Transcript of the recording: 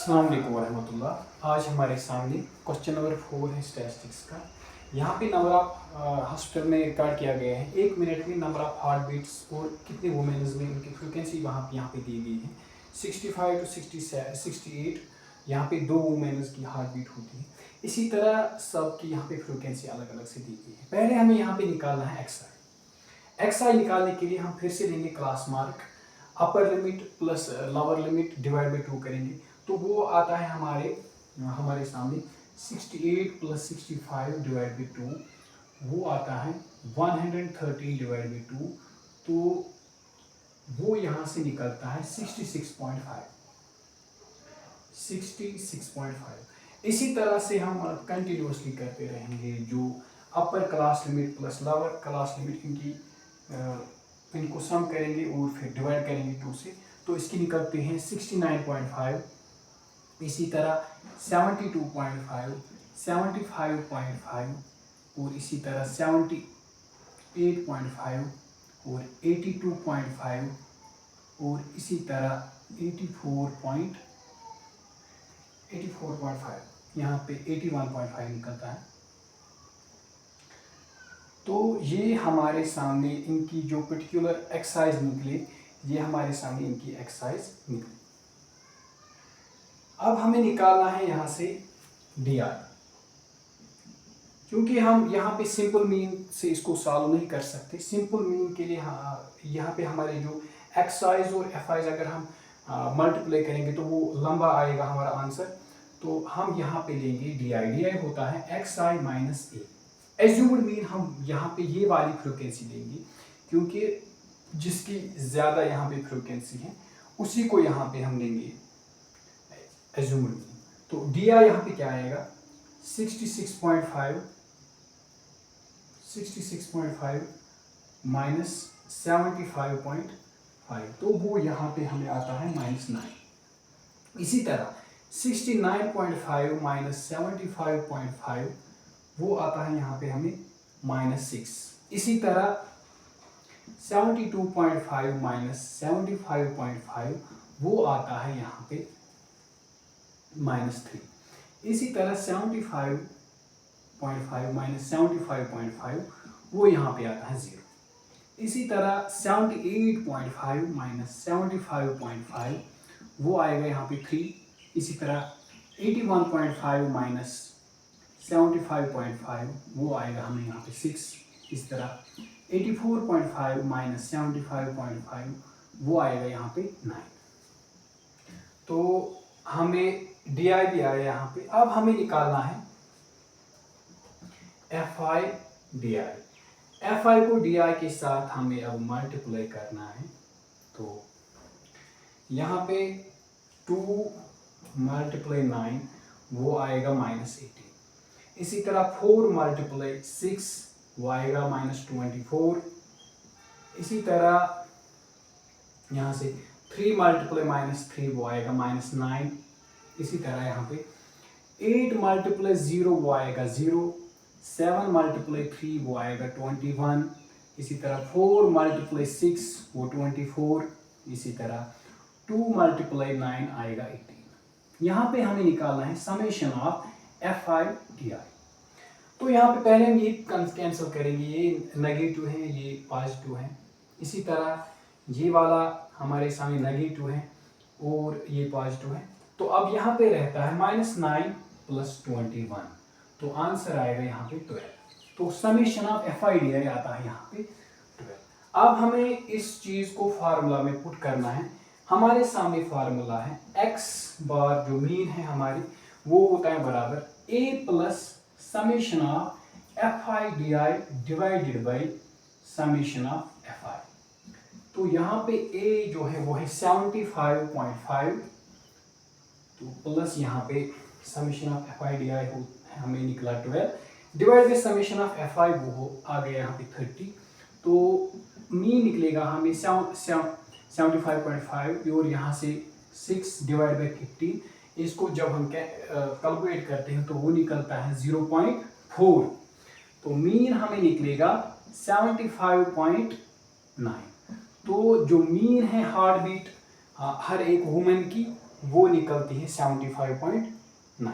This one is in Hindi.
अस्सलाम वालेकुम वरहमतुल्लाह। आज हमारे सामने क्वेश्चन नंबर 4 है स्टैटिस्टिक्स का। यहाँ पे नंबर ऑफ हॉस्पिटल में रिकॉर्ड किया गया है 1 मिनट में नंबर ऑफ हार्ट बीट्स और कितने वुमेन्स में उनकी फ्रिक्वेंसी यहाँ पे दी गई है 65 टू 68। यहाँ पे 2 वुमेन्स की हार्ट बीट होती है। इसी तरह सब की यहाँ पे फ्रिक्वेंसी अलग अलग से दी गई है। पहले हमें यहाँ पे निकालना है एक्सआई निकालने के लिए हम फिर से लेंगे class mark, upper limit plus lower limit divide by 2 करेंगे तो वो आता है हमारे सामने 68 प्लस 65 डिवाइड बाई 2 वो आता है 113 डिवाइड बाई 2। तो वो यहाँ से निकलता है 66.5। इसी तरह से हम कंटिन्यूसली करते रहेंगे। जो upper class limit plus lower class limit इनको सम करेंगे और फिर डिवाइड करेंगे 2 से तो इसकी निकलते हैं 69.5। इसी तरह 72.5, 75.5 और इसी तरह 78.5 और 82.5 और इसी तरह 84.5 यहाँ पे 81.5 निकलता है। तो ये हमारे सामने इनकी जो पर्टिकुलर एक्सरसाइज निकले, ये हमारे सामने इनकी एक्सरसाइज निकली। अब हमें निकालना है यहाँ से DI, क्योंकि हम यहाँ पे सिंपल मीन से इसको सॉल्व नहीं कर सकते। सिंपल मीन के लिए यहाँ पे हमारे जो एक्सरसाइज और एफआईज अगर हम मल्टीप्लाई करेंगे तो वो लंबा आएगा हमारा आंसर। तो हम यहाँ पे लेंगे DI होता है XI minus A। Assumed mean हम यहाँ पे ये वाली फ्रिक्वेंसी लेंगे क्योंकि जिसकी ज़्यादा यहाँ पे फ्रिक्वेंसी है उसी को यहाँ पे हम लेंगे एज्यूम्ड मीन। तो DI यहाँ पे क्या आएगा 66.5 माइनस 75.5 तो वो यहाँ पे हमें आता है -9। इसी तरह 69.5 माइनस 75.5 वो आता है यहाँ पे हमें -6। इसी तरह 72.5 माइनस 75.5 वो आता है यहाँ पे -3। इसी तरह 75.5 माइनस 75.5 वो यहाँ पे आता है 0। इसी तरह 78.5 माइनस 75.5 वो आएगा यहाँ पे 3। इसी तरह 81.5 माइनस 75.5 वो आएगा हमें यहाँ पे 6। इस तरह 84.5 माइनस 75.5 वो आएगा यहाँ पे 9। तो हमें DI भी आया यहाँ पे। अब हमें निकालना है FI को DI के साथ हमें अब मल्टीप्लाई करना है। तो यहाँ पे 2 मल्टीप्लाई 9 वो आएगा -18। इसी तरह 4 मल्टीप्लाई 6 वो आएगा -24। इसी तरह यहाँ से 3 मल्टीप्लाई -3 वो आएगा -9। इसी तरह यहाँ पे 8 मल्टीप्लाई 0 वो आएगा 0। 7 मल्टीप्लाई 3 वो आएगा 21। इसी तरह 4 मल्टीप्लाई 6 वो 24। इसी तरह 2 मल्टीप्लाई 9 आएगा 18। यहाँ पे हमें निकालना है समेशन ऑफ FI DI। तो यहाँ पे पहले हम ये कैंसिल करेंगे, ये नेगेटिव है ये पॉजिटिव है। इसी तरह ये वाला हमारे सामने नेगेटिव है और ये पॉजिटिव है। तो अब यहाँ पे रहता है -9 प्लस 21 तो आंसर आएगा यहाँ पे 12। तो समेशन ऑफ FI DI आता है यहाँ पे 12। अब हमें इस चीज को फार्मूला में पुट करना है। हमारे सामने फार्मूला है x बार जो मीन है हमारी वो होता है बराबर A plus summation of FI DI divided by summation of FI। तो यहाँ पे A जो है वो है 75.5 तो प्लस यहाँ पे समेशन ऑफ FI DI हमें निकला 12 divide by summation of FI वो आ गया यहाँ पे 30। तो मीन निकलेगा हमें 75.5 और यहाँ से 6 डिवाइड बाई 15। इसको जब हम कैलकुलेट करते हैं तो वो निकलता है 0.4। तो मीन हमें निकलेगा 75.9। तो जो मीन है हार्ट बीट हर एक वुमेन की वो निकलती है 75.9।